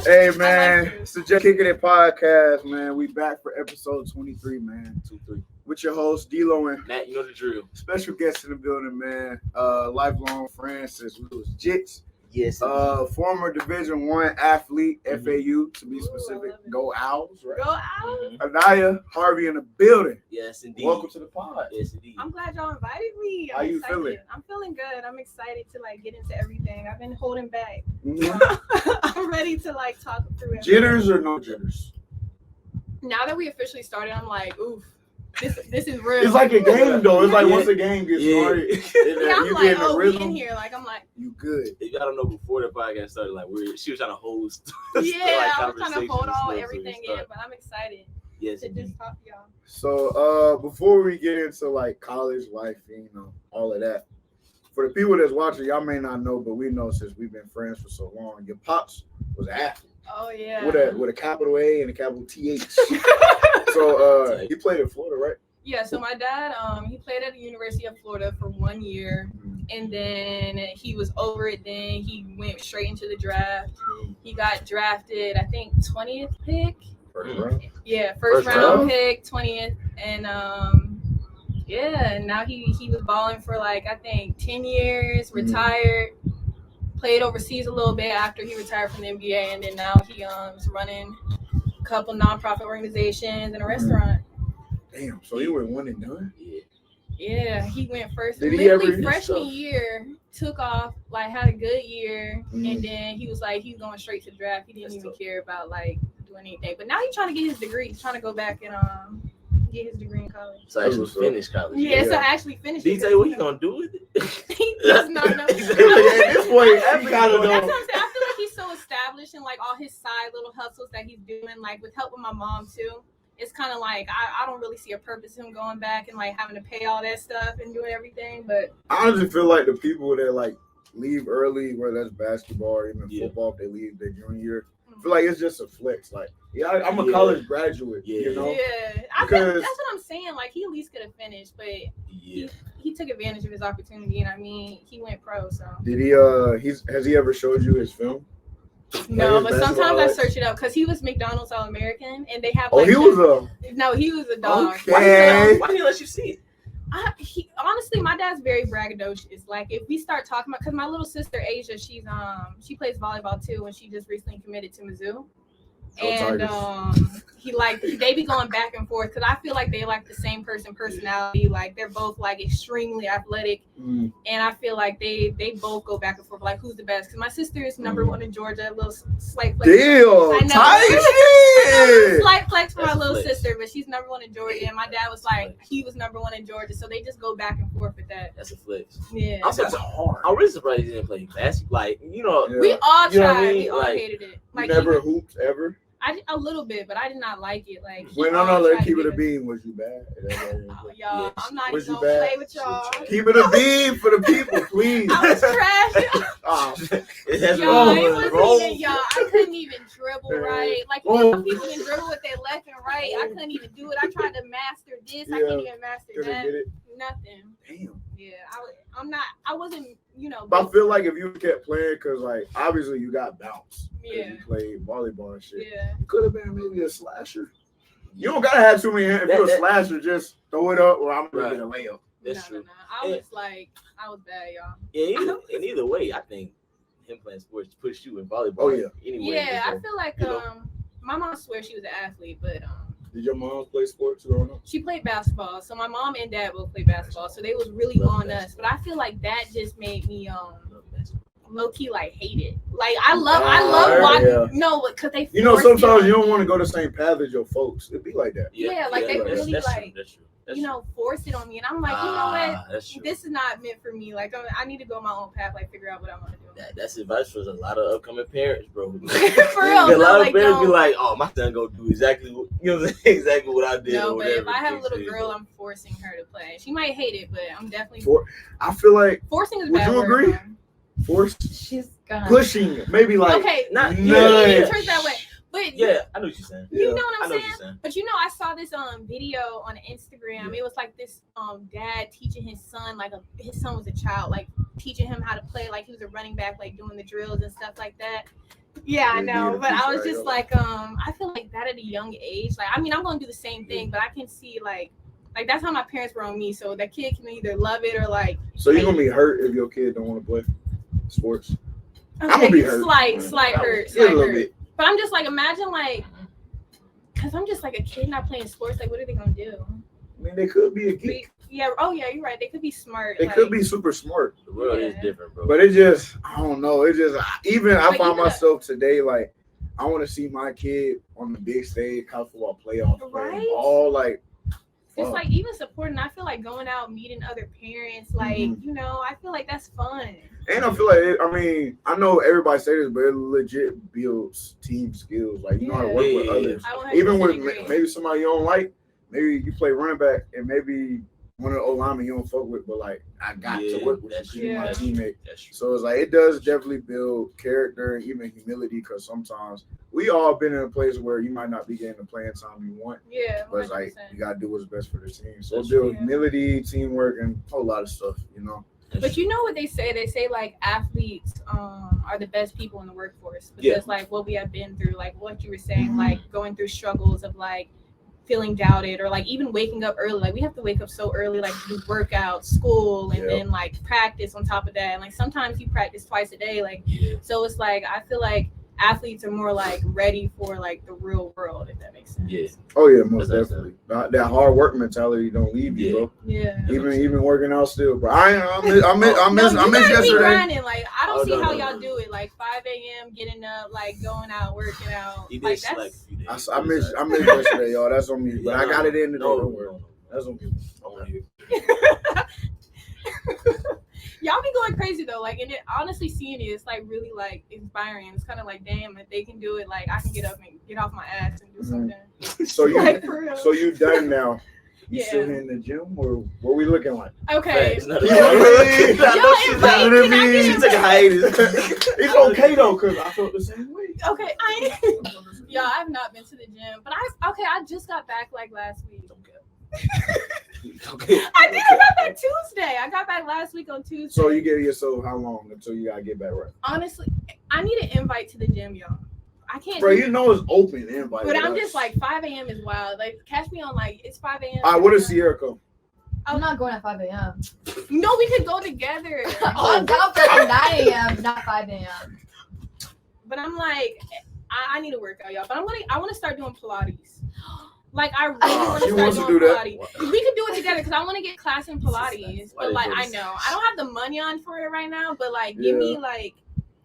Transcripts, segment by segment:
Hey man, it's the Juh Kickin It Podcast, man. We back for episode 23, man. 23. With your host, D-Lo and Matt, you know the drill. Special guest in the building, man. Lifelong friends since we was jits. Yes. Former Division I athlete, FAU to be specific. Go Owls, right? Go Alum. Aniya, Harvey in the building. Yes, indeed. Welcome to the pod. Yes, indeed. I'm glad y'all invited me. How you feeling? I'm feeling good. I'm excited to get into everything. I've been holding back. Mm-hmm. I'm ready to talk through it. Jitters or no jitters? Now that we officially started, I'm like, oof, this is real. It's like a game though. It's like Yeah. once the game gets started, Yeah, I'm you like, get in the we rhythm. in here. I'm like, You good. If y'all don't know, before the podcast started, she was trying to host. yeah, I was trying to hold all conversations, everything in, but I'm excited Yes, to indeed. just talk to y'all. So before we get into college life, all of that, for the people that's watching, y'all may not know, but we know since we've been friends for so long. Your pops was an athlete Oh yeah. with a capital A and a capital TH. So he played in Florida, right? Yeah, so my dad, he played at the University of Florida for 1 year, and then he was over it. Then he went straight into the draft. He got drafted, I think, 20th pick. First round. Yeah, first First round round. pick, 20th, and now he was balling for I think 10 years, retired, played overseas a little bit after he retired from the NBA, and then now he's running a couple nonprofit organizations and a restaurant. Damn. So he went one and done. Yeah. Yeah, he went first. Did he Literally ever- freshman stuff. year, took off, had a good year, Mhm. and then he was he's going straight to the draft. He didn't That's even tough. care about doing anything. But now he's trying to get his degree. He's trying to go back and get his degree in college. So actually finish college. Yeah, so Yeah. actually finish. Did he tell you what you gonna do with it? He does not know. At this point, he kind of That's what know. I'm saying. I feel like he's so established in all his side little hustles that he's doing, with help with my mom too. It's kind of I don't really see a purpose in him going back and having to pay all that stuff and doing everything. But I honestly feel like the people that leave early, whether that's basketball or even football, if they leave their junior year, I feel like it's just a flex. I'm a Yeah. college graduate, Yeah. you know? yeah, I think Because- that's what I'm saying. He at least could have finished, but Yeah. he took advantage of his opportunity, and he went pro. So Did he? Has he ever showed you his film? no, Like but his sometimes basketball I highlights? search it up because he was McDonald's All-American, and they have Oh, he was a. no, he was a dog. Okay. Why didn't he let you see it? Honestly, my dad's very braggadocious. If we start talking about, because my little sister Asia, she plays volleyball too, and she just recently committed to Mizzou. And they be going back and forth because I feel like they the same personality. They're both extremely athletic, and I feel like they both go back and forth who's the best. Because my sister is number one in Georgia. A little slight flex. Deal. I know. Tight shit. Slight flex for my That's little flex. sister, but she's number one in Georgia, and my dad was he was number one in Georgia, so they just go back and forth with that. That's a flex. Yeah, I'm That's hard. I'm really surprised he didn't play basketball. Yeah. we all You know what I tried. mean? We all Like, hated it. You never hooped ever? I did a little bit, but I did not like it. Wait, no, let's keep it a beam. Was you bad? Oh, y'all, Yeah. I'm not Was even you gonna bad? play with y'all. Keep it a beam for the people, please. I was trash. Oh, That's Y'all, wrong, it wasn't bro. even y'all. I couldn't even dribble right. Some people can dribble with their left and right. I couldn't even do it. I tried to master this. I couldn't even master couldn't that. get it. Nothing. Damn. Yeah, I'm not. I wasn't. But I feel like if you kept playing, because obviously you got bounce. 'Cause Yeah. You played volleyball and shit. Yeah. You could have been maybe a slasher. You don't gotta have too many hands. If you're a slasher, just throw it up, or I'm gonna get a layup. That's true. No. I was I was bad, y'all. Yeah, and either way, I think him playing sports pushed you in volleyball. Oh, yeah. Anyway, Yeah, I feel like you know. my mom swears she was an athlete, but Did your mom play sports growing up? she played basketball. So my mom and dad both played basketball. So they was really Love on us. basketball. But I feel like that just made me low key hate it. I love watching. yeah. No, because they. You know, force it sometimes on you don't me. want to go the same path as your folks. It'd be like that. Yeah, they that's- really that's true, that's true. That's true. force it on me, and I'm like, you know what? That's true. This is not meant for me. I need to go my own path. Figure out what I want to do. That's advice for a lot of upcoming parents, bro. For real, A lot of parents be don't. like, "Oh, my son go do exactly what exactly what I did." No, or but if whatever I have a the little case is. girl, I'm forcing her to play. She might hate it, but I'm definitely I feel like forcing is Would bad you word, agree? man. Forced, She's gonna pushing, maybe okay, not yeah, nudge. it turns that way. But Yeah, I know what you're saying. you know what I I'm know what saying? you're saying. But I saw this video on Instagram. Yeah. It was like this dad teaching his son, like his son was a child, like teaching him how to play, like he was a running back, like doing the drills and stuff like that. Yeah, I know. But I was just like, I feel like that at a young age. Like, I mean, I'm gonna do the same thing, but I can see like that's how my parents were on me. So that kid can either love it or like. So you're gonna be hurt if your kid don't want to play sports. Okay, I'm gonna be hurt. Slight hurt. Yeah, a little bit. But I'm just like, imagine like, cause I'm just like a kid not playing sports. Like, what are they gonna do? I mean, they could be a geek. Yeah. Oh yeah, you're right. They could be smart. They could be super smart. The world is different, bro. But it just, I don't know. It just, I find myself today like, I want to see my kid on the big stage, college football playoff, right? All like. It's like even supporting. I feel like going out meeting other parents, like I feel like that's fun. And I feel like I know everybody say this, but it legit builds team skills. Like you know how to work with others. Even with maybe somebody you don't like, maybe you play running back, and maybe one of the old linemen you don't fuck with, but like I got to work with my teammate. So it's like it does definitely build character and even humility, because sometimes we all been in a place where you might not be getting the playing time you want. Yeah, 100%. But it's like you gotta do what's best for the team. So it builds humility, teamwork, and a whole lot of stuff. But you know what they say? They say like athletes are the best people in the workforce because like what we have been through, like what you were saying, like going through struggles of like feeling doubted or like even waking up early. Like we have to wake up so early, like do workouts, school, and then like practice on top of that. And like sometimes you practice twice a day. Like so it's like I feel like athletes are more like ready for like the real world, if that makes sense. Yeah. Oh yeah, most definitely. That hard work mentality don't leave you, bro. Yeah. Even working out still, bro. I miss yesterday. Grinding. Like I don't see how y'all do it. Like 5 a.m. getting up, like going out, working out. Like that's. I miss yesterday, y'all. That's on me. But I got it in the door. Don't worry. That's on me. Y'all be going crazy though, like, and it honestly seeing it, it's like really like inspiring. It's kind of like, damn, if they can do it, like I can get up and get off my ass and do something. So you done now? You still in the gym, or what we looking like? Okay. She took a hiatus. It's okay though, cause I felt the same way. Okay, I've not been to the gym, but I just got back like last week. Okay. I got back Tuesday. I got back last week on Tuesday. So you give yourself how long until you gotta get back right? Honestly, I need an invite to the gym, y'all. I can't. Bro, you know it's open invite. But I'm just like 5 a.m. is wild. Like catch me on like it's 5 a.m. All right, what does Sierra come? I'm not going at 5 a.m. No, we could go together. I'm down for 9 a.m., not 5 a.m. But I'm like, I need to work out, y'all. But I want to start doing Pilates. Like I really want to start doing Pilates. We could do it together because I want to get class in Pilates. But like I know I don't have the money on for it right now. But like give me like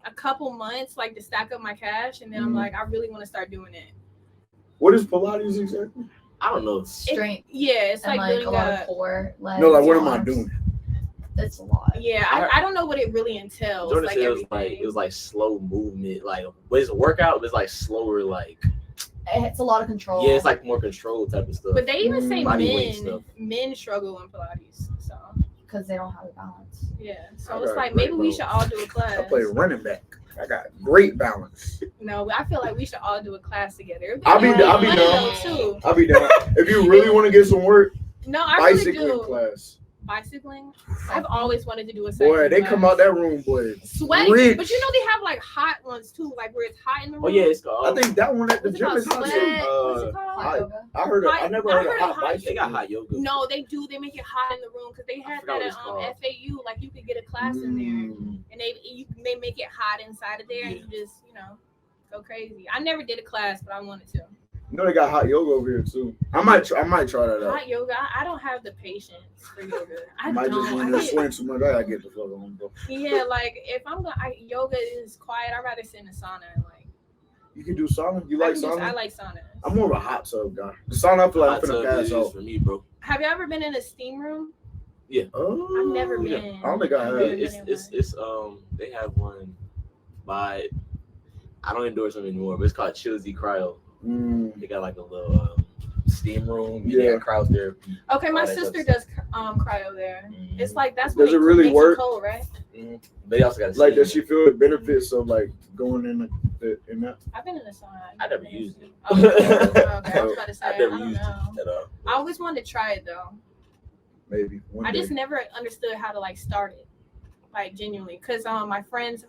a couple months like to stack up my cash, and then I'm like I really want to start doing it. What is Pilates exactly? I don't know. Strength. It's like building a lot of core. No, like what am I doing? It's a lot. Yeah, I don't know what it really entails. Jordan said it was like slow movement. Like when it's a workout, but it's like slower. Like it's a lot of control. Yeah, it's like more control type of stuff. But they even say men struggle in Pilates, so because they don't have a balance. Yeah, so it's like maybe we should all do a class. I play running back. I got great balance. No, I feel like we should all do a class together. I'll be down too. I'll be down. If you really want to get some work, bicycling class. Bicycling? I've always wanted to do a boy, they class. Come out that room, boy. Sweating. Rich. But you know they have like hot ones too, like where it's hot in the room. Oh yeah, it's called. I think that one at the gym is hot too. I heard. I never heard of hot bike. They got hot yoga. No, they do. They make it hot in the room because they had that at FAU. Like you could get a class in there, and they make it hot inside of there, and you just go crazy. I never did a class, but I wanted to. You know they got hot yoga over here too. I might try that out. Hot yoga? I don't have the patience for yoga. I might just want to swing too much. I gotta get the fuck on, bro. Yeah, like if I'm going, yoga is quiet. I'd rather sit in a sauna and like. You can do sauna. You like sauna? I like sauna. I'm more of a hot tub guy. The sauna, I feel like I'm finna pass out. For me, bro. Have you ever been in a steam room? Yeah. I've never been. I don't think I have. It's they have one by. I don't endorse them anymore, but it's called Chilsea Cryo. They got like a little steam room. Yeah, cryotherapy. Okay, my sister does cryo there. It's like that's does it really work? Cold, right? They also got like does she feel the benefits of like going in in that? I've been in the sauna. I never used it. Okay. I was about to say, I never used it at all. I always wanted to try it though. Maybe one day. I just never understood how to like start it, like genuinely, because my friends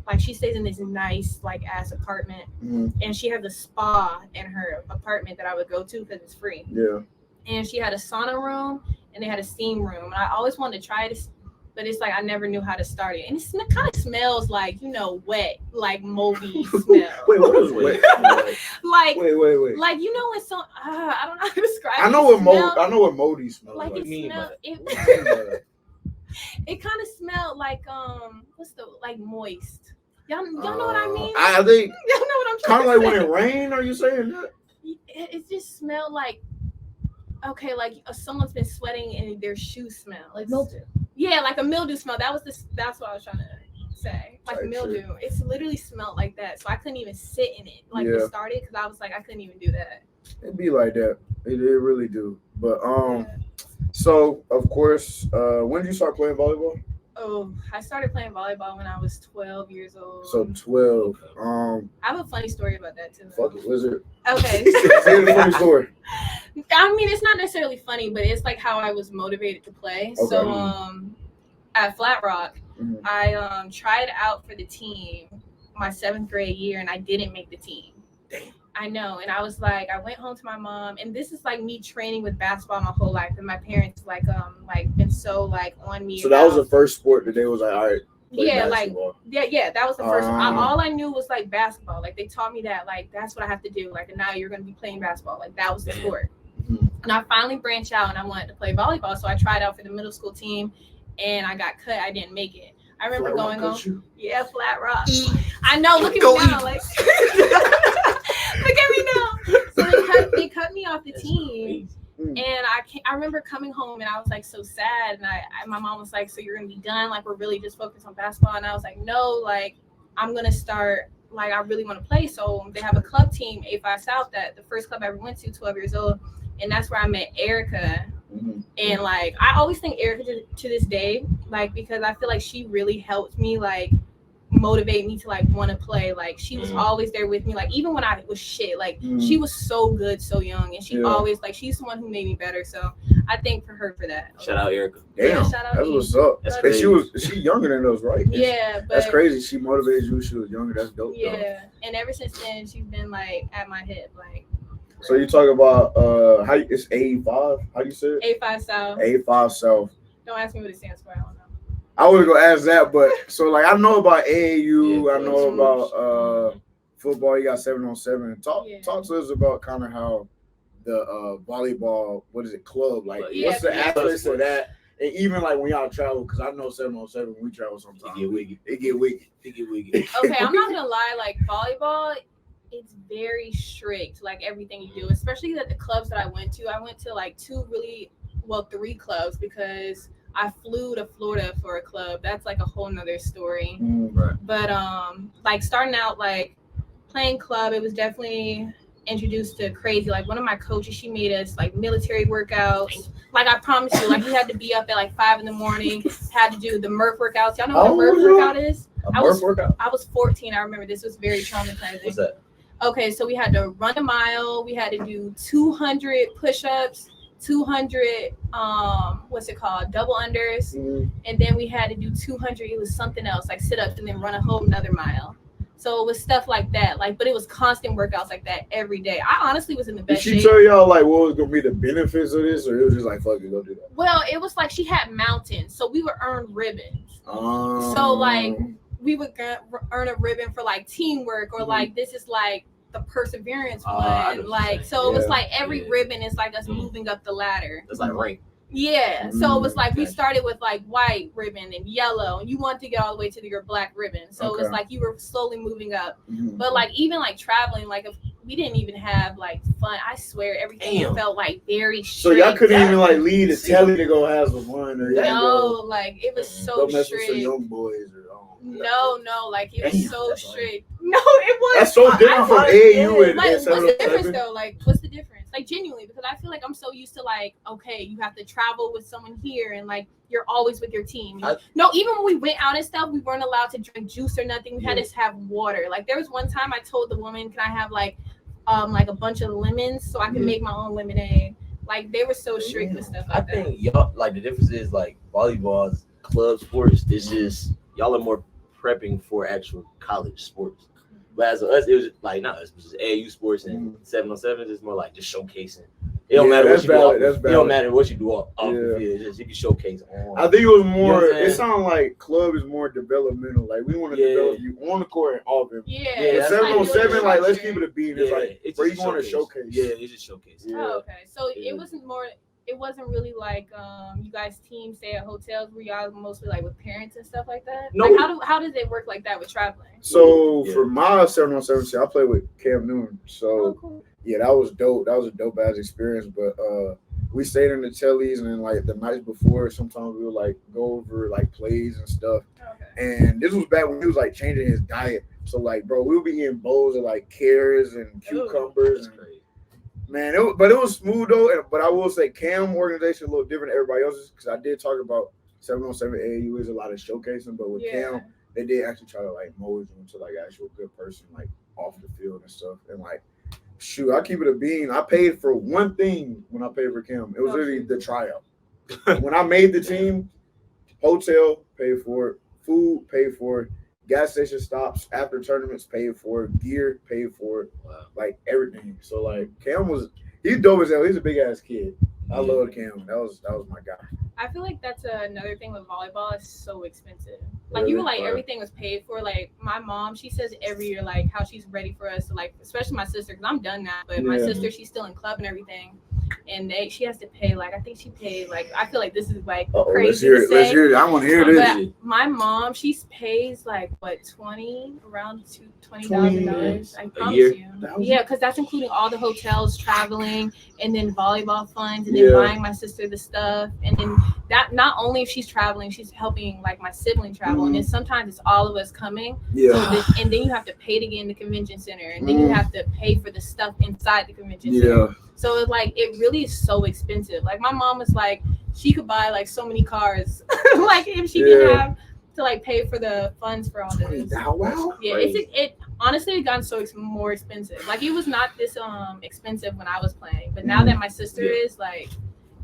like she stays in this nice like ass apartment, and she has a spa in her apartment that I would go to because it's free. Yeah. And she had a sauna room and they had a steam room, and I always wanted to try it, but it's like I never knew how to start it, and it kind of smells like wet, like moldy smell. Wait, what is wet? Like wait. Like when some I don't know how to describe it. I know what moldy smells like. Like it smelled. It kind of smelled like moist. Y'all know what I mean? I think y'all know what I'm trying to say. Kind of like when it rained. Are you saying that? It just smelled like like someone's been sweating and their shoes smell like mildew. Yeah, like a mildew smell. That's what I was trying to say. Like mildew. True. It's literally smelled like that. So I couldn't even sit in it to start it because I was like I couldn't even do that. It'd be like that. It really do. But so of course, when did you start playing volleyball? Oh, I started playing volleyball when I was 12 years old. So 12. I have a funny story about that too. Fuck it, Wizard. Okay. Say the funny story. I mean, it's not necessarily funny, but it's like how I was motivated to play. Okay. So at Flat Rock, I tried out for the team my 7th grade year, and I didn't make the team. Damn. I know, and I was like, I went home to my mom, and this is like me training with basketball my whole life, and my parents like been so like on me. So that was the first sport that they was like, all right. Basketball. That was the first one. All I knew was like basketball. Like they taught me that like that's what I have to do. Like and now you're gonna be playing basketball. Like that was the sport. And I finally branched out and I wanted to play volleyball, so I tried out for the middle school team, and I got cut. I didn't make it. I remember going on. Flat Rock. I know. Look at me now. Like, look at me now. So they cut me off the team, and I remember coming home and I was like so sad, and my mom was like, "So you're gonna be done? Like we're really just focused on basketball?" And I was like, "No, like I'm gonna start. Like I really want to play." So they have a club team, A5 South, that the first club I ever went to, 12 years old, and that's where I met Erica. And like I always think Erica to this day, like because I feel like she really helped me like motivate me to like want to play. Like she was always there with me, like even when I was shit, like she was so good so young, and she always like she's the one who made me better. So I thank for her for that. Shout out Erica. Damn, shout out that's what's up. That's crazy. She younger than us, right? Yeah, but that's crazy. She motivated you when she was younger. That's dope. Yeah, and ever since then she's been like at my hip, like. So you talk about it's A5? How do you say it? A5 South. A5 South. Don't ask me what it stands for. I don't know. I was gonna ask that, but so like I know about AAU. I know about football. You got 7-on-7. Talk to us about kind of how the volleyball. What is it? Club. Like what's the aspects of that? And even like when y'all travel, because I know 7-on-7 when we travel sometimes. It get wiggy. Okay, I'm not gonna lie. Like volleyball. It's very strict, like everything you do, especially at the clubs that I went to like 3 clubs because I flew to Florida for a club. That's like a whole nother story. Right. But like starting out like playing club, it was definitely introduced to crazy. Like one of my coaches, she made us like military workouts. Like I promise you, like you had to be up at like 5 a.m, had to do the Murph workouts. Y'all know what a Murph workout is? I was 14. I remember this was very traumatizing. What's that? Okay, so we had to run a mile. We had to do 200 push-ups, 200 double unders, and then we had to do 200. It was something else like sit-ups and then run a whole another mile. So it was stuff like that. Like, but it was constant workouts like that every day. I honestly was in the best shape. Did she tell y'all like what was gonna be the benefits of this, or it was just like fuck it, go do that? Well, it was like she had mountains, so we would earn ribbons. So like. We would earn a ribbon for like teamwork or like this is like the perseverance one. Like so it was like every ribbon is like us moving up the ladder. It's like rank. Yeah. So it was like we started with like white ribbon and yellow, and you want to get all the way to your black ribbon. So it was like you were slowly moving up. But like even like traveling, like if we didn't even have like fun. I swear everything felt like very strict. So y'all couldn't even like lead a telly to go have some fun or no, like it was so strict. With some young boys or no, like it was so strict. No, it was. That's so different from AAU and what's the difference though? Like, what's the difference? Like genuinely, because I feel like I'm so used to like, okay, you have to travel with someone here and like you're always with your team. No, even when we went out and stuff, we weren't allowed to drink juice or nothing. We had to have water. Like there was one time I told the woman, can I have like a bunch of lemons so I can make my own lemonade. Like they were so strict with stuff like that. I think y'all like the difference is like volleyball's club sports. It's just y'all are more prepping for actual college sports. But as us, it was like not us, it was just AAU sports and 7-on-7s. It's more like just showcasing. It don't matter what you do. It don't matter what you do off the field. It's just you can showcase. I think it was more. It sounded like club is more developmental. Like we want to develop you on the court and off it. Yeah. 7-on-7, like let's keep it a beat. It's like it's where you want to showcase. Yeah, it's just showcase. Yeah. Oh, okay. So it wasn't more. It wasn't really like you guys team stay at hotels where y'all mostly like with parents and stuff like that. No. Like how does it work like that with traveling? So for my 7-on-7, I played with Cam Newton. So cool. Yeah, that was dope. That was a dope ass experience. But we stayed in the Tellies, and then like the nights before, sometimes we would like go over like plays and stuff. Okay. And this was back when he was like changing his diet. So like, bro, we would be eating bowls of like carrots and cucumbers. And, man, it was smooth though. But I will say, Cam organization a little different than everybody else's because I did talk about 7-on-7 AAU is a lot of showcasing, but with Cam, they did actually try to like mold him into like actual good person, like off the field and stuff. And like, shoot, I keep it a bean. I paid for one thing when I paid for Cam. It was literally the tryout. When I made the team, hotel paid for it, food paid for it, gas station stops after tournaments paid for it, gear paid for it, like everything. So like Cam he's dope as hell. He's a big ass kid. I love Cam. That was my guy. I feel like that's another thing with volleyball. It's so expensive. Like you were like everything was paid for. Like my mom, she says every year like how she's ready for us to like, especially my sister, because I'm done now. But my sister, she's still in club and everything, and she has to pay like I think she paid like I feel like this is like crazy. Let's hear it. I want to hear this. But my mom, she pays like what around $20,000. I promise you. Yeah, because that's including all the hotels, traveling, and then volleyball funds, and then buying my sister the stuff, and then that not only if she's traveling, she's helping like my sibling travel, and then sometimes it's all of us coming. Yeah. So and then you have to pay to get in the convention center, and then you have to pay for the stuff inside the convention center. So it's like it really is so expensive. Like my mom was like, she could buy like so many cars, like if she didn't have to like pay for the funds for all this. Wow. Yeah, it honestly it gotten so more expensive. Like it was not this expensive when I was playing, but now that my sister is like.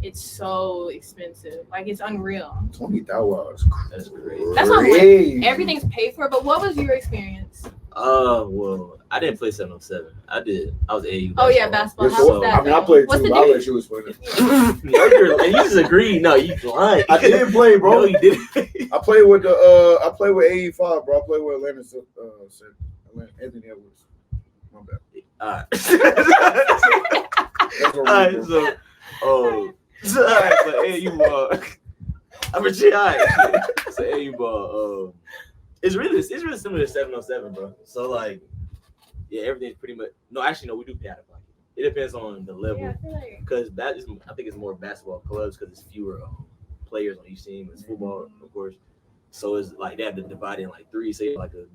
It's so expensive. Like it's unreal. $20,000. That's great. That's not like everything's paid for. But what was your experience? Well, I didn't play 7-on-7. I was AAU. Oh yeah, basketball. How was that? I mean, I played too. I'll let you explain it. And you just agreed. No, you lying. I didn't play, bro. No, you didn't. I played with AE5, bro. I played with Atlanta Anthony Edwards. My bad. All right. So AAU I'm a GI. So AAU ball. It's really similar to 7-on-7, bro. So like, everything's pretty much. No, actually, no. We do pay out of pocket. It depends on the level. Because I think it's more basketball clubs because it's fewer players on each team. It's football, of course. So it's like they have to divide in like three. Say like a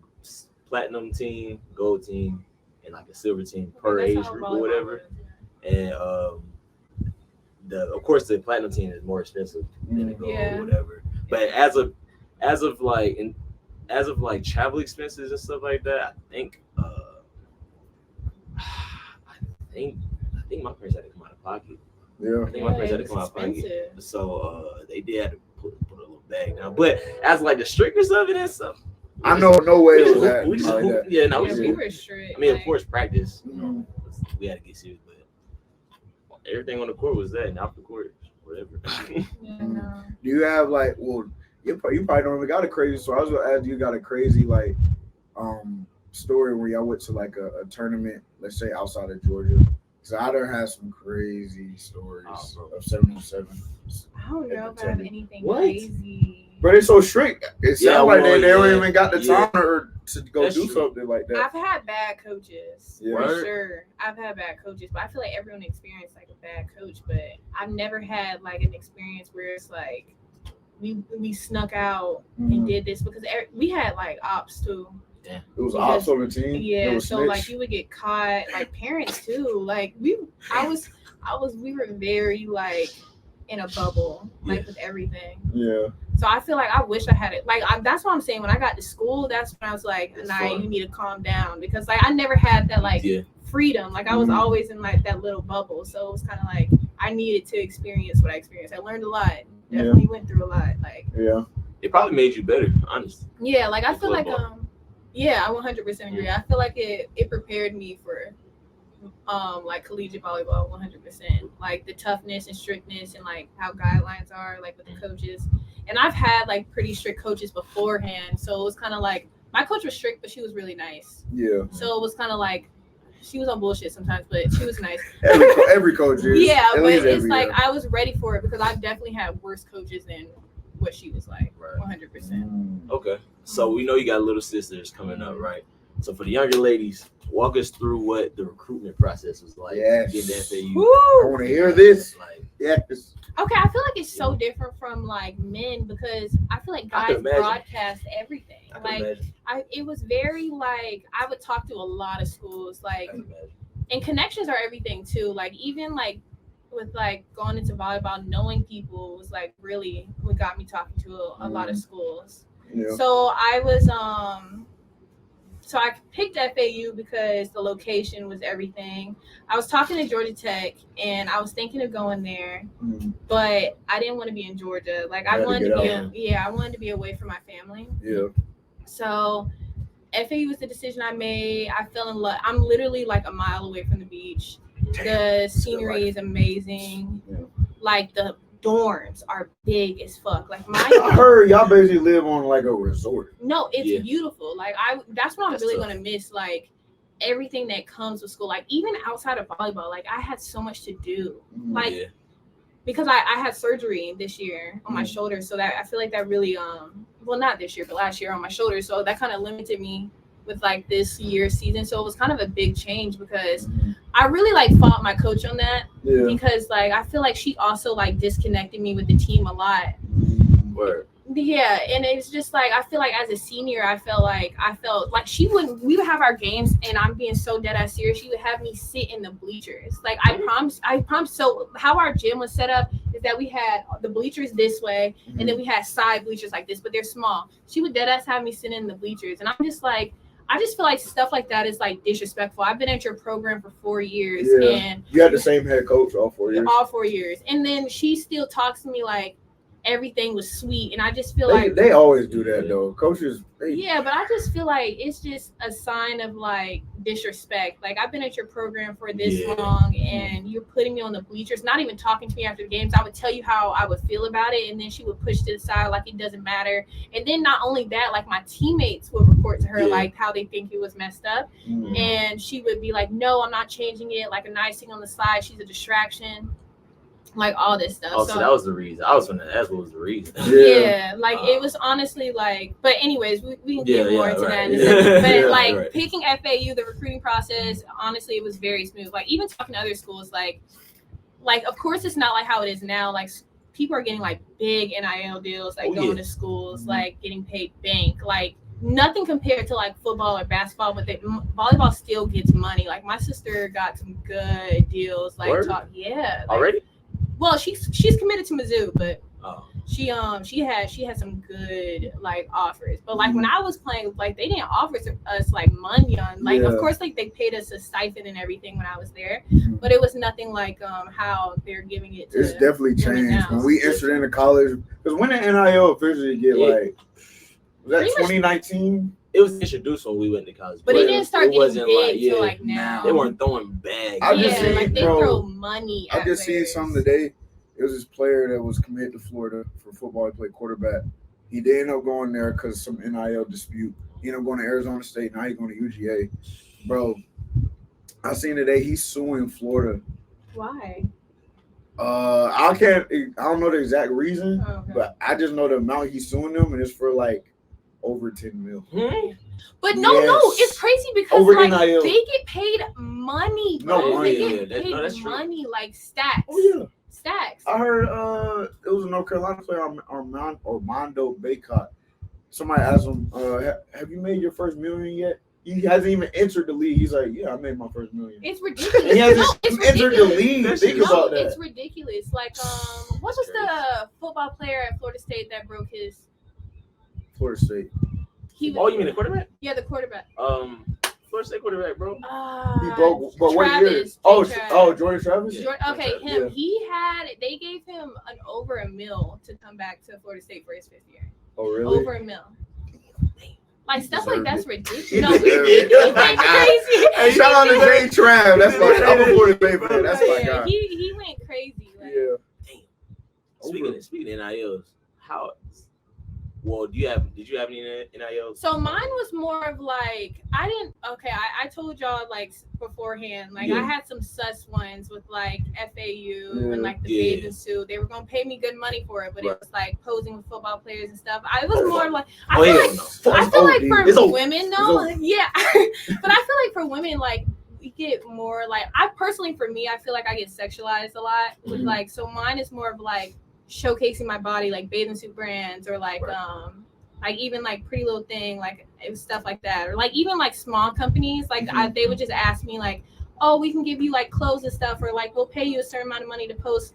platinum team, gold team, and like a silver team per age group or whatever. And of course the platinum team is more expensive than the gold or whatever. But as of like travel expenses and stuff like that, I think my parents had to come out of pocket. Yeah. I think my parents had to come out of pocket. So they did have to put a little bag down. But as like the strictness of it and stuff. I know no way it was that. We were strict. I mean, of course, practice. You know, we had to get serious, but everything on the court was that, and off the court, whatever. Do you have like, you probably don't even got a crazy. So I was gonna ask, you got a crazy like, story where y'all went to like a tournament, let's say outside of Georgia. Because I done had some crazy stories of 7-on-7. I don't know if I have anything crazy. But it's so strict. It sounds like they don't even got the time to go do something like that. I've had bad coaches, for sure. I've had bad coaches, but I feel like everyone experienced like a bad coach. But I've never had like an experience where it's like we snuck out and did this because we had like ops too. Yeah. It was ops on the team. Yeah, so like you would get caught, like parents too. Like I was we were very like in a bubble, like with everything. Yeah. So I feel like I wish I had it. Like that's what I'm saying. When I got to school, that's when I was like, Aniya, you need to calm down, because like I never had that like freedom. Like I was always in like that little bubble. So it was kind of like I needed to experience what I experienced. I learned a lot. Definitely went through a lot. Like it probably made you better, honestly. Yeah, like I feel like I 100% agree. I feel like it prepared me for like collegiate volleyball 100%. Like the toughness and strictness and like how guidelines are like with the coaches. And I've had like pretty strict coaches beforehand, so it was kind of like my coach was strict, but she was really nice. Yeah. So it was kind of like she was on bullshit sometimes, but she was nice. every coach is. Yeah, but it's like I was ready for it because I've definitely had worse coaches than what she was like. 100%. Okay, so we know you got little sisters coming up, right? So for the younger ladies, walk us through what the recruitment process was like. Yes. Getting to FAU. I want to hear this. Like, yes. Okay, I feel like it's so different from like men because I feel like guys broadcast everything. It was very like I would talk to a lot of schools, like, and connections are everything too. Like even like with like going into volleyball, knowing people was like really what got me talking to a lot of schools. Yeah. So I was So I picked FAU because the location was everything. I was talking to Georgia Tech, and I was thinking of going there, but I didn't want to be in Georgia. Like I wanted to be away from my family. Yeah. So FAU was the decision I made. I fell in love. I'm literally like a mile away from the beach. The scenery is amazing. Yeah. Like the dorms are big as fuck. Like I heard y'all basically live on like a resort. No, it's beautiful. Like that's what I'm really gonna miss. Like everything that comes with school. Like even outside of volleyball, like I had so much to do. Like because I had surgery this year on my shoulder, so that I feel like that really well not this year but last year on my shoulder, so that kind of limited me with like this year's season. So it was kind of a big change because I really like fought my coach on that because like I feel like she also like disconnected me with the team a lot. Word. Yeah, and it's just like I feel like as a senior I felt like we would have our games and I'm being so dead ass serious, she would have me sit in the bleachers. Like I promise. So how our gym was set up is that we had the bleachers this way and then we had side bleachers like this, but they're small. She would dead ass have me sit in the bleachers, and I'm just like, I just feel like stuff like that is like disrespectful. I've been at your program for 4 years, and you had the same head coach all 4 years. All 4 years, and then she still talks to me like everything was sweet, and I just feel like they always do that though. Coaches, but I just feel like it's just a sign of like disrespect. Like I've been at your program for this long, and you're putting me on the bleachers, not even talking to me after the games. I would tell you how I would feel about it, and then she would push to the side like it doesn't matter. And then not only that, like my teammates would report to her like how they think it was messed up, and she would be like, "No, I'm not changing it. Like a nice thing on the side, she's a distraction." Like all this stuff. Oh, so that was the reason. I was gonna ask what was the reason. It was honestly like, but anyways, we can get more into that in a second. But picking FAU, the recruiting process, honestly, it was very smooth. Like even talking to other schools, like of course it's not like how it is now. Like people are getting like big NIL deals, like going to schools, like getting paid bank, like nothing compared to like football or basketball, but volleyball still gets money. Like my sister got some good deals, like already. Well, she's committed to Mizzou, but she had some good like offers. But like when I was playing, like they didn't offer us like money on like of course like they paid us a stipend and everything when I was there, but it was nothing like how they're giving it to. It's definitely changed when we entered into college, because when did NIL officially get like was that 2019? It was introduced when we went to college, but it didn't start getting big till like now. They weren't throwing bags. They throw money. I just seen something today. It was this player that was committed to Florida for football. He played quarterback. He did end up going there because of some NIL dispute. He ended up going to Arizona State. Now he's going to UGA. Bro, I seen today he's suing Florida. Why? I don't know the exact reason, but I just know the amount he's suing them, and it's for like over 10 mil. But no, it's crazy because over like NIL. They get paid money, bro. They get paid money like stacks. Oh yeah. Stacks. I heard it was a North Carolina player, Armando Baycott. Somebody asked him, "Have you made your first million yet?" He hasn't even entered the league. He's like, yeah, I made my first $1 million. It's ridiculous. And he hasn't entered the league. Think about that. It's ridiculous. Like, what was the football player at Florida State that broke his? Florida State. You mean the quarterback? Yeah, the quarterback. Florida State quarterback, bro. He broke, but what year? Jordan Travis. Okay, him. Yeah. They gave him over $1 million to come back to Florida State for his 5th year. Oh, really? Over $1 million. Like stuff like that's ridiculous. No, crazy. Hey, shout out to Jay Trav. That's like I'm a Florida State fan. That's my guy. He went crazy. Like. Yeah. Damn. Speaking of NILs, did you have any NILs? So mine was more of like I told y'all like beforehand, like I had some sus ones with like FAU and like the bathing suit. They were gonna pay me good money for it, but it was like posing with football players and stuff. I was more like I feel like for women though, yeah. But I feel like for women, like we get more like I feel like I get sexualized a lot with like so mine is more of like showcasing my body, like bathing suit brands or like like even like Pretty Little Thing, like stuff like that, or like even like small companies like they would just ask me like, oh, we can give you like clothes and stuff, or like we'll pay you a certain amount of money to post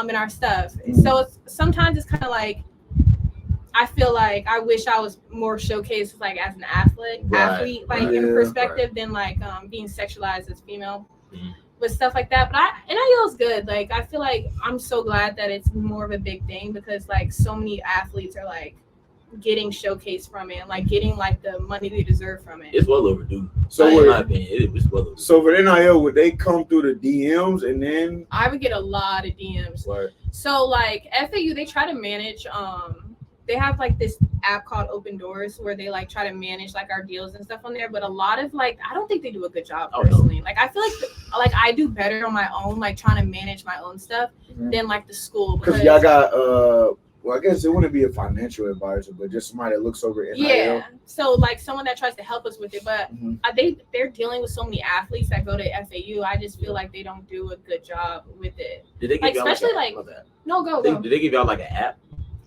in our stuff. So sometimes it's kind of like I feel like I wish I was more showcased like as an athlete like in perspective than like being sexualized as female. With stuff like that, but NIL is good. Like I feel like I'm so glad that it's more of a big thing because like so many athletes are like getting showcased from it and like getting like the money they deserve from it. It's well overdue. So in my opinion, it's well overdue. So for NIL, would they come through the DMs and then I would get a lot of DMs. Right. So like FAU, they try to manage they have like this app called Open Doors where they like try to manage like our deals and stuff on there, but a lot of like I don't think they do a good job personally. Like I feel like I do better on my own, like trying to manage my own stuff than like the school because y'all got well, I guess it wouldn't be a financial advisor, but just somebody that looks over NIL. Yeah. So like someone that tries to help us with it, but they're dealing with so many athletes that go to FAU. I just feel like they don't do a good job with it. Did they give y'all especially like no go. Did they give y'all like an app?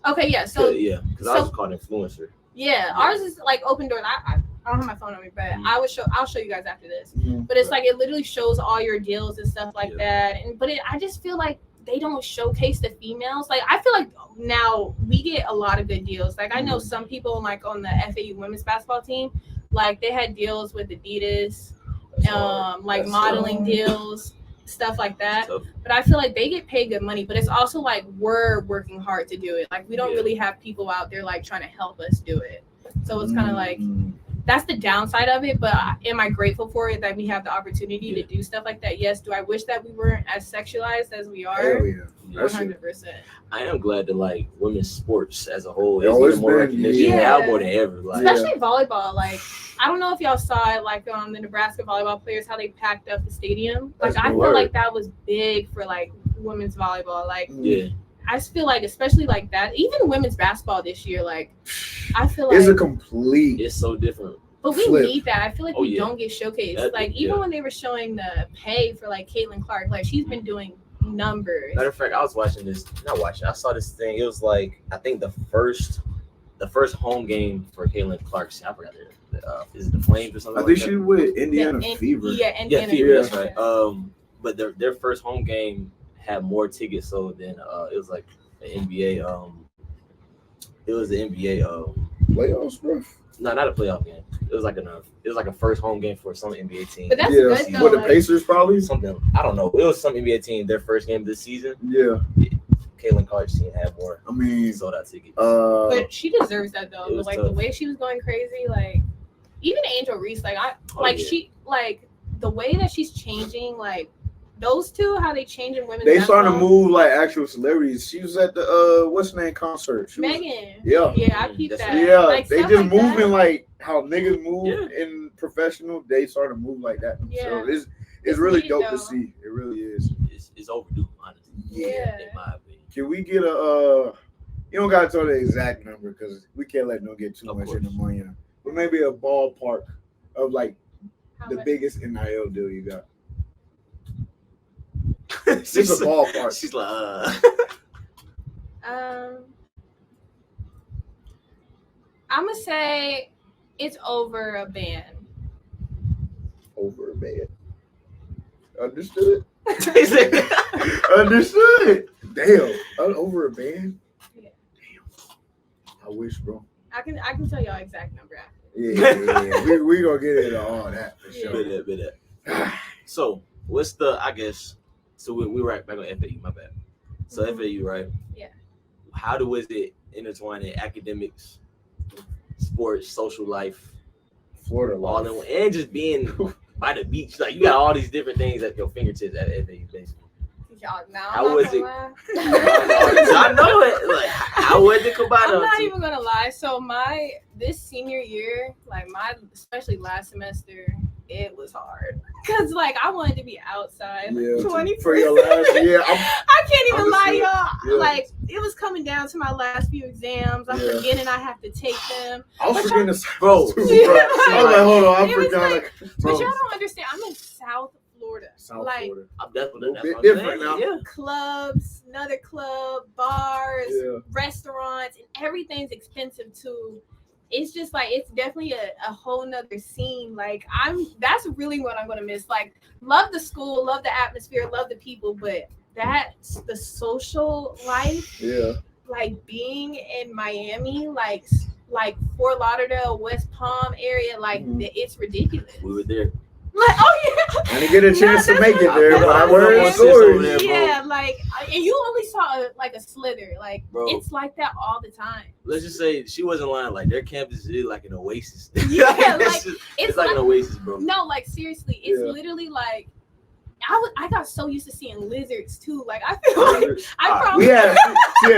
Okay, yeah. So because I was called influencer. Yeah, ours is like Open Doors. I don't have my phone on me, but I'll show you guys after this. But it's like it literally shows all your deals and stuff like that. And I just feel like they don't showcase the females. Like I feel like now we get a lot of good deals. Like I know some people like on the FAU women's basketball team, like they had deals with Adidas, like modeling deals. Stuff like that, but I feel like they get paid good money, but it's also like we're working hard to do it. Like we don't really have people out there like trying to help us do it, so it's kind of like that's the downside of it. But am I grateful for it that we have the opportunity to do stuff like that? Yes. Do I wish that we weren't as sexualized as we are? 100%. I am glad that like women's sports as a whole is more recognition now more than ever. Like, especially volleyball. Like I don't know if y'all saw it, like the Nebraska volleyball players, how they packed up the stadium. Like I feel like that was big for like women's volleyball. Like I just feel like, especially like that, even women's basketball this year, like I feel like it's so different. But we need that. I feel like we don't get showcased. Like even when they were showing the pay for like Caitlin Clark, like she's been doing numbers. Matter of fact, I was watching this. I saw this thing. It was like I think the first home game for Caitlin Clark. I forgot it. Is it the Flames or something? I think she with Indiana Fever. Yeah, Indiana Fever. That's right. But their first home game had more tickets sold than it was like an NBA. It was the NBA playoffs, bro. No, not a playoff game. It was like a first home game for some NBA team. But that's good though. What, the Pacers probably? Something, I don't know. It was some NBA team, their first game of the season. Yeah. Caitlin Clark's team had more. I mean, sold out tickets. But she deserves that though. But like the way she was going crazy, like even Angel Reese, she like the way that she's changing, like those two, how they change in women's. They starting to move like actual celebrities. She was at the what's her name concert. Megan. Yeah, I peeped that. Yeah, like, they just moving like how niggas move in professional. They started to move like that. So it's really dope to see. It really is. It's overdue, honestly. Yeah. In my opinion. Can we get a? You don't gotta tell the exact number because we can't let no get too much in the money. But maybe a ballpark of like the biggest NIL deal you got. It's a ballpark. She's like, I'm gonna say it's over a band. bed. Understood. Damn. Understood. Damn. Over a band. Yeah. Damn. I wish, bro. I can tell y'all exact number after. Yeah. we gonna get into all that for sure. Bit that. So what's the? I guess. So we right back on FAU. My bad. So FAU, right? Yeah. How is it intertwined in academics, sports, social life, Florida all life. in one, and just being by the beach? Like you got all these different things at your fingertips at FAU, basically. Y'all, now How was it? So I know it. Like, how was it combined? I'm not even gonna lie. So this senior year, like especially last semester, it was hard because like I wanted to be outside. Like, 20 for your last year. I can't even lie, y'all. Yeah. Like it was coming down to my last few exams. I'm forgetting I have to take them. I was forgetting to bro. I was like, hold on, I'm forgetting. But y'all don't understand. I'm in South Florida. Florida. I'm definitely a bit different now. Yeah. Clubs, another club, bars, restaurants, and everything's expensive too. It's just like it's definitely a whole nother scene. Like that's really what I'm gonna miss. Like love the school, love the atmosphere, love the people, but that's the social life. Yeah. Like being in Miami, like Fort Lauderdale, West Palm area, like it's ridiculous. We were there. Like, oh yeah. I didn't get a chance to make it there, but I heard stories. Yeah, like, and you only saw a slither. Like, bro, it's like that all the time. Let's just say she wasn't lying. Like, their campus is like an oasis. Yeah, like it's like an oasis, bro. No, like seriously, it's literally like. I got so used to seeing lizards too. Like I feel like I probably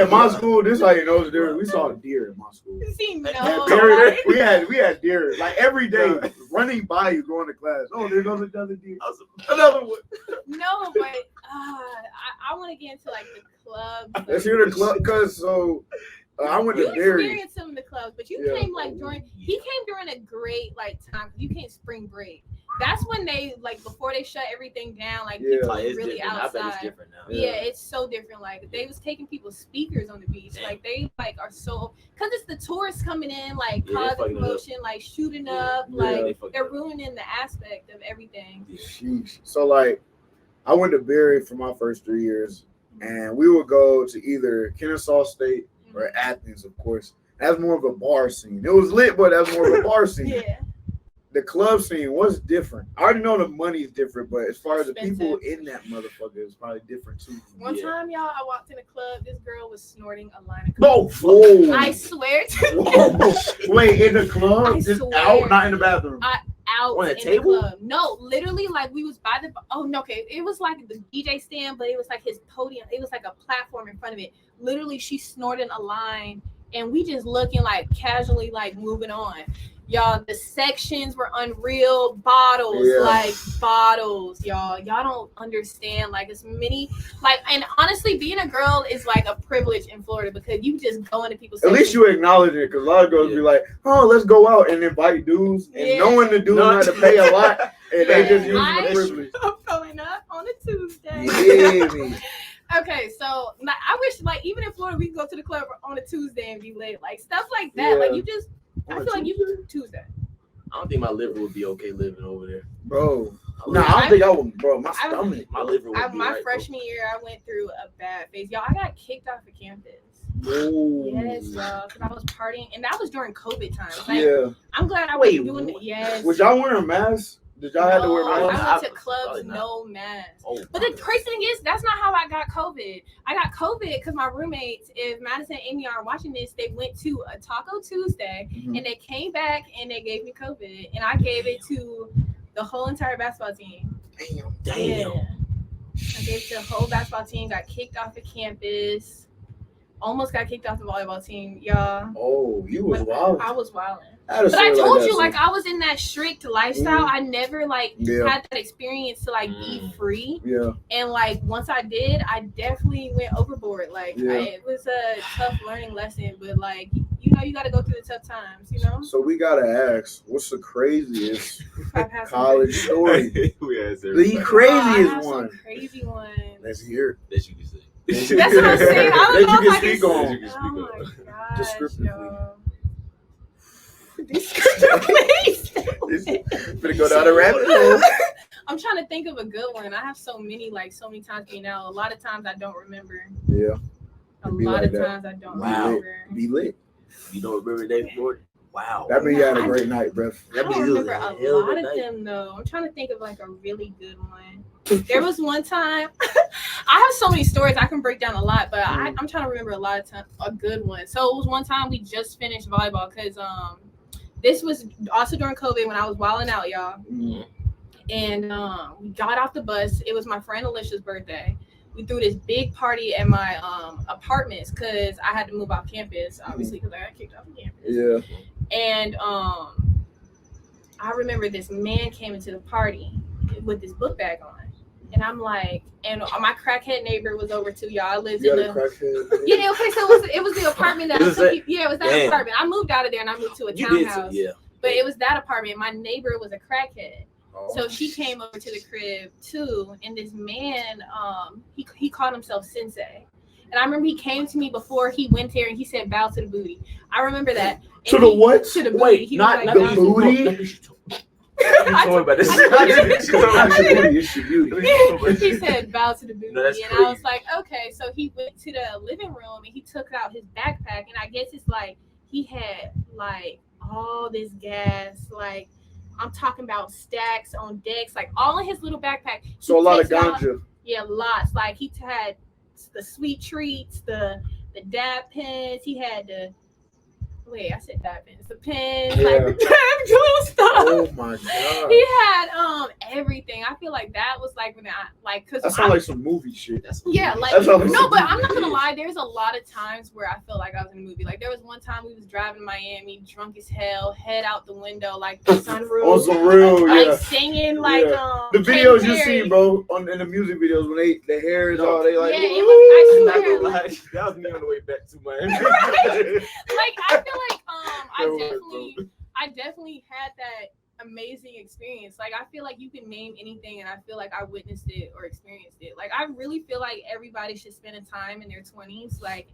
my school. This is how you know it's different. We saw deer in my school. We had deer like every day running by you going to class. Oh, there goes another deer. Another one. No, but I want to get into like the clubs. Let's hear the club because I went to Barry. You experienced some of the clubs, but you came like he came during a great like time. You came spring break. That's when they like before they shut everything down. Like people were really outside. I bet it's different now. Yeah, it's so different. Like they was taking people's speakers on the beach. Like they like are so because it's the tourists coming in, like causing commotion, like shooting up, like they're ruining the aspect of everything. Sheesh. So like, I went to Barry for my first 3 years, and we would go to either Kennesaw State or Athens, of course. That's more of a bar scene. It was lit, but that's more of a bar scene. Yeah. The club scene was different. I already know the money's different, but as far as the people in that motherfucker, it's probably different too. One time, y'all, I walked in a club. This girl was snorting a line of coke. Whoa! I swear to you. Wait, in the club? Just out, not in the bathroom. Out on a in table? The club. No, literally, like we was by the. Oh no, okay. It was like the DJ stand, but it was like his podium. It was like a platform in front of it. Literally, she snorted a line, and we just looking like casually, like moving on. Y'all, the sections were unreal. Bottles, y'all. Y'all don't understand. Like, as many, like, and honestly, being a girl is like a privilege in Florida because you just go into people's sections. At least you acknowledge it, because a lot of girls be like, oh, let's go out and invite dudes, and knowing the dudes not to pay a lot, and they just use the privilege. I'm pulling up on a Tuesday. Yeah. Okay, so like, I wish, like, even in Florida, we can go to the club on a Tuesday and be late. Like, stuff like that. Like, you just. I feel like you Tuesday. I don't think my liver would be okay living over there, bro. I don't think I would, bro. My stomach, my liver would be my freshman year, I went through a bad phase. Y'all, I got kicked off of campus. Ooh. Yes, y'all, because I was partying, and that was during COVID times. Like, I'm glad I wasn't doing it. Yes. Was y'all wearing masks? Did y'all have to wear masks? I went to clubs, no mask. But the crazy thing is, that's not how I got COVID. I got COVID because my roommates, if Madison and Amy are watching this, they went to a Taco Tuesday, and they came back and they gave me COVID, and I gave it to the whole entire basketball team. Damn. Yeah. I gave it to the whole basketball team, got kicked off of campus, almost got kicked off the volleyball team, y'all. Oh, you was wild. I was wilding. But I told you, like, I was in that strict lifestyle. I never, like, had that experience to, like, be free. Yeah. And, like, once I did, I definitely went overboard. Like, it was a tough learning lesson. But, like, you know, you got to go through the tough times, you know? So we got to ask, what's the craziest college story? The craziest one. Crazy one. Let's hear it. That you can say. That's what I'm saying. I don't know if I can on. Oh, my gosh, Descriptively. Descriptively. Gonna go down a rabbit hole. I'm trying to think of a good one. I have so many times being out. A lot of times I don't remember. Yeah. A lot of times I don't remember. Be lit. You don't remember that, Lord? Wow. That means you had a great night, bro. I don't remember a lot of them though. I'm trying to think of like a really good one. There was one time. I have so many stories I can break down a lot, but I'm trying to remember a good one. So it was one time we just finished volleyball because this was also during COVID when I was wilding out, y'all. Mm-hmm. And we got off the bus. It was my friend Alicia's birthday. We threw this big party at my apartments because I had to move off campus, obviously, because I got kicked off of campus. Yeah. And I remember this man came into the party with this book bag on. And I'm like, and my crackhead neighbor was over too, y'all. I lived in the crackhead. Yeah, okay, so it was the apartment that it was that apartment. I moved out of there and I moved to a townhouse. But it was that apartment. My neighbor was a crackhead. So she came over to the crib too, and this man, he called himself Sensei. And I remember he came to me before he went there and he said, bow to the booty. I remember that. To the what? To the booty. Wait, he not was like, the booty? He said bow to the booty. No, and I was like, okay. So he went to the living room and he took out his backpack. And I guess it's like he had like all this gas, like I'm talking about stacks on decks, like all in his little backpack. So a lot of ganja. Yeah, lots. Like he had the sweet treats, the dab pens. He had I said dab pens. The pens, like glue stuff. Oh my god. He had everything. I feel like that was like when because that sounds like some movie shit. No, but I'm not gonna lie. There's a lot of times where I feel like I was in a movie. Like there was one time we was driving to Miami, drunk as hell, head out the window, like the sunroof. On some real, like singing, like the videos you see, bro, in the music videos when the hair is all they like. Yeah, it was. I swear, that was me on the way back to Miami. Like I feel like I definitely had that amazing experience. Like I feel like you can name anything and I feel like I witnessed it or experienced it. Like I really feel like everybody should spend a time in their 20s like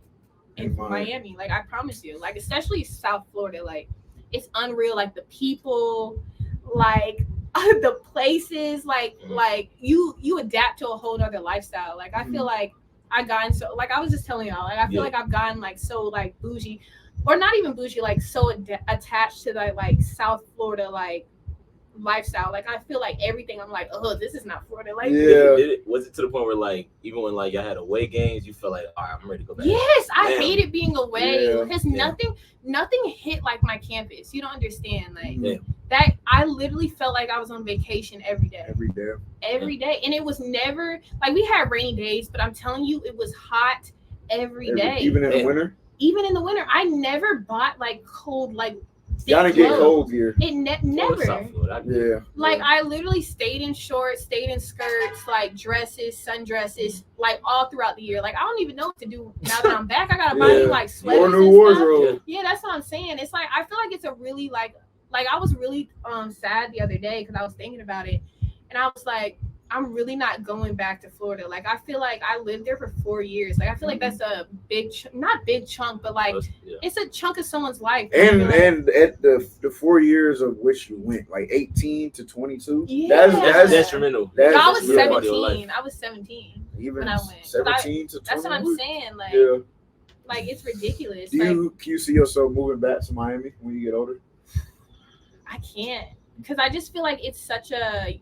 in Miami. Like I promise you, like especially South Florida, like it's unreal. Like the people, like the places, like you adapt to a whole nother lifestyle. Like I feel like I gotten so, like I was just telling y'all, like I feel like I've gotten like so like bougie, or not even bougie, like so attached to the like South Florida like lifestyle. Like I feel like everything, I'm like, oh, this is not Florida. Like was it to the point where like even when like y'all had away games, you felt like, all right, I'm ready to go back? Yes, I hated being away because nothing hit like my campus. You don't understand, like that. I literally felt like I was on vacation every day. Every day, and it was never like we had rainy days, but I'm telling you, it was hot every day. Even in the winter. Even in the winter, I never bought like cold like. Y'all didn't get cold here. It never. Yeah. Like I literally stayed in shorts, stayed in skirts, like dresses, sundresses, like all throughout the year. Like I don't even know what to do now that I'm back. I gotta buy me like sweaters. More new wardrobe. Yeah, that's what I'm saying. It's like I feel like it's a really like I was really sad the other day because I was thinking about it, and I was like, I'm really not going back to Florida. Like I feel like I lived there for 4 years. Like I feel like that's a big, not big chunk, but like it's a chunk of someone's life. And at the 4 years of which you went, like 18 to 22. Yeah, that's detrimental. I was 17. I was 17 even when I went. 17 to 20. That's what I'm saying. Like, like it's ridiculous. Can you see yourself moving back to Miami when you get older? I can't, because I just feel like it's such a.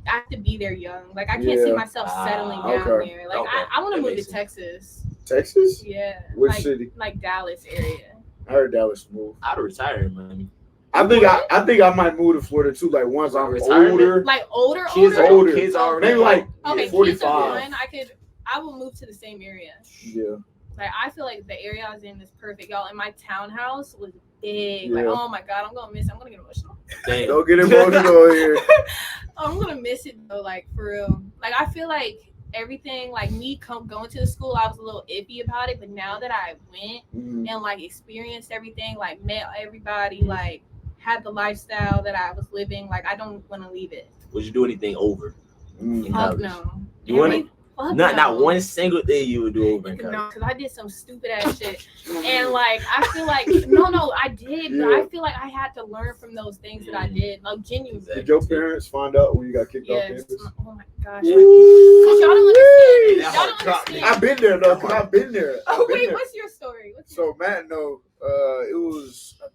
I have to be there young. Like I can't see myself settling down there. Like I want to move to Texas. Texas? Yeah. Which city? Like Dallas area. I heard Dallas move. I'd retire in Miami. I think I might move to Florida too. Like once I'm older. Like older. Kids are maybe like 45. I will move to the same area. Yeah. Like I feel like the area I was in is perfect, y'all. And my townhouse was big. Like oh my god, I'm gonna miss it. I'm gonna get emotional. Dang. Don't get emotional here. I'm gonna miss it though, like for real. Like I feel like everything, like me going to the school, I was a little iffy about it, but now that I went and like experienced everything, like met everybody, like had the lifestyle that I was living, like I don't want to leave it. Would you do anything over in college? No. You want it? Not one single thing you would do over in college. No, because I did some stupid ass shit. And like I feel like no, I did, but I feel like I had to learn from those things that I did. Like genuinely. Did your parents find out when you got kicked off campus? Oh my gosh. Because y'all don't understand. Y'all don't understand. I've been there though, because I've been there. Wait, what's your story? So Matt, I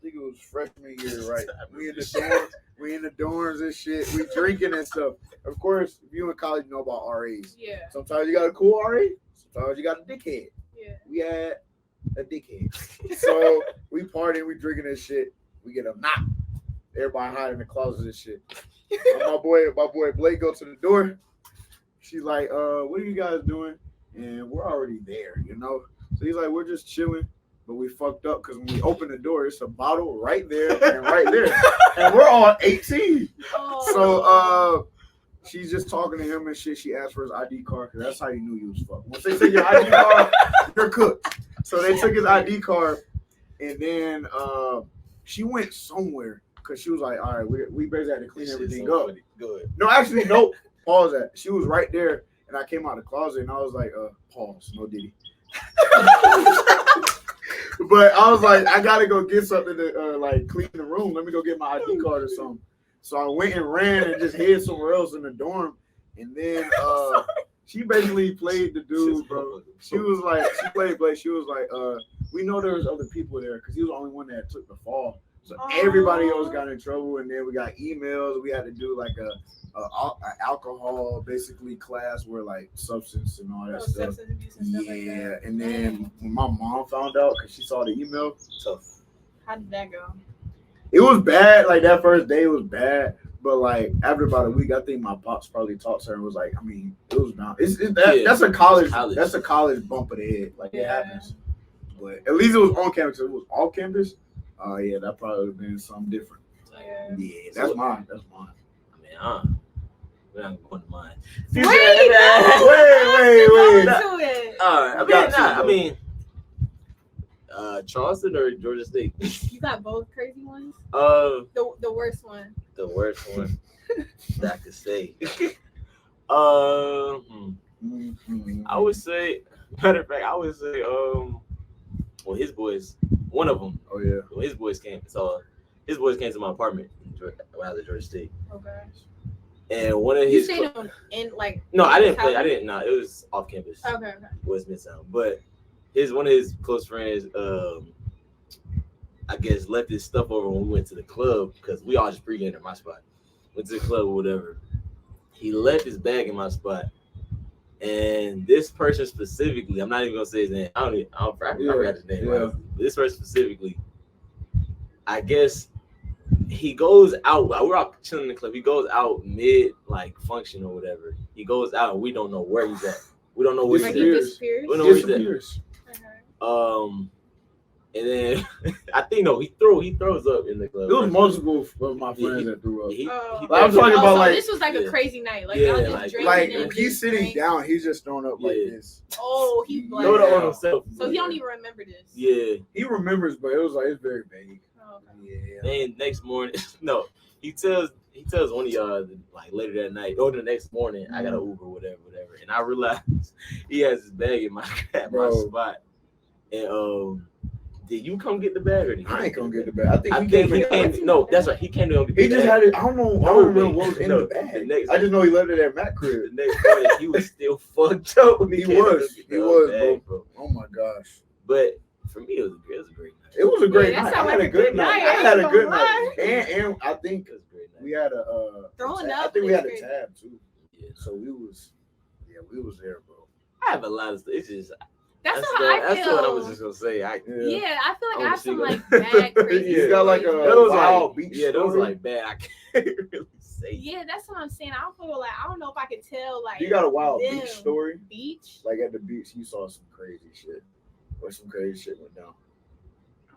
think it was freshman year, right? We in the dorms and shit. We drinking and stuff. Of course, if you in college, you know about RAs. Yeah. Sometimes you got a cool RA. Sometimes you got a dickhead. Yeah. We had a dickhead. So we partying, we drinking and shit. We get a knock. Everybody hide in the closet and shit. My boy Blake go to the door. She's like, what are you guys doing? And we're already there, you know? So he's like, we're just chilling. But we fucked up because when we open the door, it's a bottle right there and right there. And we're all 18. Oh. So she's just talking to him and shit. She asked for his ID card because that's how you knew you was fucked. Once they took your ID card, you're cooked. So they took his ID card. And then she went somewhere because she was like, all right, we basically had to clean everything up. Good. No, actually, nope. Pause that. She was right there. And I came out of the closet and I was like, pause. No diddy. But I was like, I gotta go get something to like clean the room. Let me go get my ID card or something. So I went and ran and just hid somewhere else in the dorm. And then she basically played the dude, bro. She was like, she played Blake. She was like, we know there was other people there because he was the only one that took the fall. So everybody else got in trouble, and then we got emails. We had to do like a alcohol basically class where like substance and all that stuff. Substance abuse and stuff like that. And then when my mom found out because she saw the email, tough. How did that go? It was bad. Like that first day was bad, but like after about a week, I think my pops probably talked to her and was like, I mean, it was not. That's a college. That's a college bump of the head. Like it happens. But at least it was on campus. If it was off campus, yeah, that probably would have been something different. Yeah, that's mine. That's mine. I mean, we're not going to mine. Wait. All right. Charleston or Georgia State? You got both crazy ones? The worst one. The worst one that I could say. I would say, matter of fact, well, his boys, one of them. Oh yeah. When his boys came to my apartment when I was at Georgia State. Okay. And one of his. You stayed in like. No, I didn't play. I didn't. No, it was off campus. Okay. West Midtown, but one of his close friends, I guess, left his stuff over when we went to the club because we all just pre-gamed at my spot. Went to the club or whatever. He left his bag in my spot. And this person specifically, I'm not even gonna say his name. I forgot his name. Yeah. This person specifically, I guess he goes out. We're all chilling in the club. He goes out mid like function or whatever. He goes out and we don't know where he's at. We don't know where he's at. We don't know where he's at. And then I think he throws up in the club. It was multiple of my friends that threw up. I'm talking about like this was like a crazy night. Like y'all just drinking. Like if he's sitting down, he's just throwing up like this. Oh, he's black. Himself. So he don't even remember this. Yeah, he remembers, but it was like it's very vague. Oh, okay. Yeah. And next morning, he tells one of y'all like later that night or the next morning, I got an Uber, whatever. And I realized he has his bag in my spot. And did you come get the bag or did I ain't come get the bag? I think he came. No, that's right. He came to He just had it. I don't remember what was in the bag. I just know he left it at Matt crib. The next morning, he was still fucked up. He was, bro. Oh my gosh. But for me, it was a great night. It was a great night. I had a good night. I had a good night. And I think we had a throwing up. I think we had a tab too. Yeah. So we was there, bro. I have a lot of stuff. It's just. That's what I was just gonna say. I feel like I have some like bad crazy. You got like those wild beach. Yeah, those like bad. I can't really say. Yeah, that's what I'm saying. I don't know if I could tell like. You got a wild beach story? Beach? Like at the beach, you saw some crazy shit, or some crazy shit went down.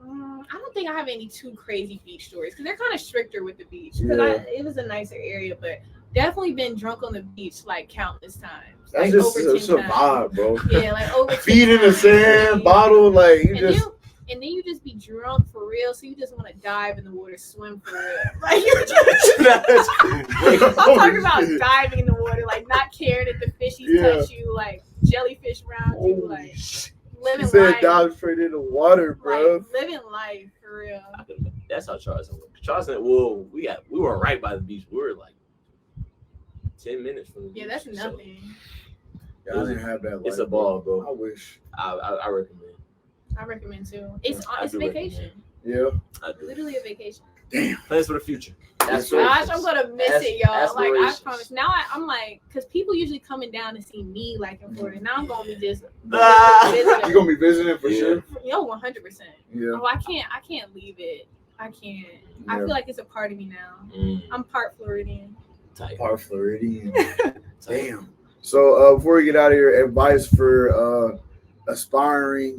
I don't think I have any too crazy beach stories because they're kind of stricter with the beach. Because it was a nicer area, but definitely been drunk on the beach like countless times. That's like just a vibe, bro. Yeah, like over feet in the sand, bottle, like you and then you just be drunk for real, so you just want to dive in the water, swim for real. Like you're just. I'm talking about diving in the water, like not caring if the fishies touch you, like jellyfish around you, like living life. You said dive straight in the water, bro. Like, living life for real. That's how Charleston was. Charleston, well, we were right by the beach. We were like 10 minutes from the beach. Yeah, that's nothing. So, I didn't have that. It's a ball, bro. I wish. I recommend. I recommend too. It's vacation. Yeah. Literally a vacation. Damn. Plans for the future. Gosh, I'm gonna miss it, y'all. Like I promise. Now I'm like, because people usually coming down to see me like in Florida. Now I'm gonna be just visiting. You gonna be visiting for sure? Yo, 100%. Yeah. Oh, I can't leave it. I can't. Yeah. I feel like it's a part of me now. I'm part Floridian. Part Floridian. Damn. So before we get out of here, advice for aspiring,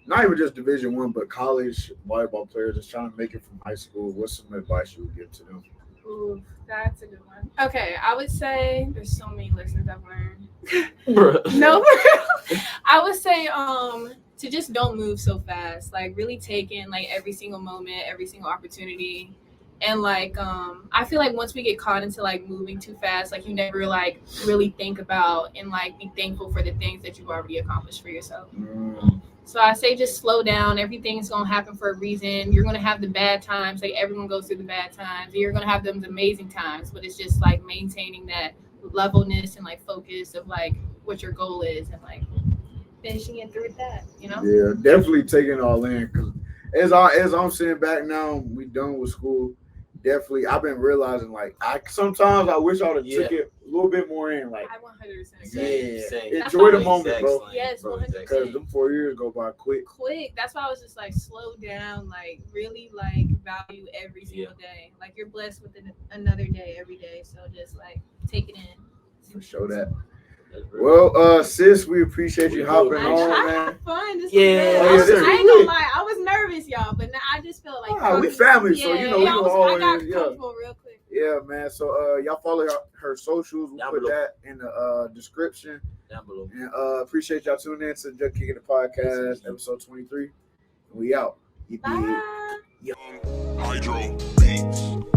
not even just Division I, but college volleyball players just trying to make it from high school. What's some advice you would give to them? Ooh, that's a good one. Okay, I would say there's so many lessons I've learned. No, I would say to just don't move so fast. Like really take in like every single moment, every single opportunity. And like I feel like once we get caught into like moving too fast, like you never like really think about and like be thankful for the things that you've already accomplished for yourself. So I say just slow down. Everything's gonna happen for a reason. You're gonna have the bad times, like everyone goes through the bad times. You're gonna have those amazing times, but it's just like maintaining that levelness and like focus of like what your goal is and like finishing it through that, you know? Yeah, definitely taking it all in. Cause as I'm sitting back now, we done with school. Definitely, I've been realizing like sometimes I wish I would have took it a little bit more in. Like I 100%. Same. Enjoy the moment, bro. Yes, 100%. Because them 4 years go by quick. That's why I was just like slow down, like really like value every single day. Like you're blessed with another day every day, so just like take it in. For sure that. Well, sis, we appreciate you hopping on, man. I had fun. I lit. ain't gonna lie, I was nervous, y'all, but now I just feel like we family, so you know we will always. I got comfortable real quick. Yeah, man. So y'all follow her socials. We'll put that in the description. Down below. And appreciate y'all tuning in to Juh Kickin It Podcast, episode 23. We out. Bye. Hydro Beats.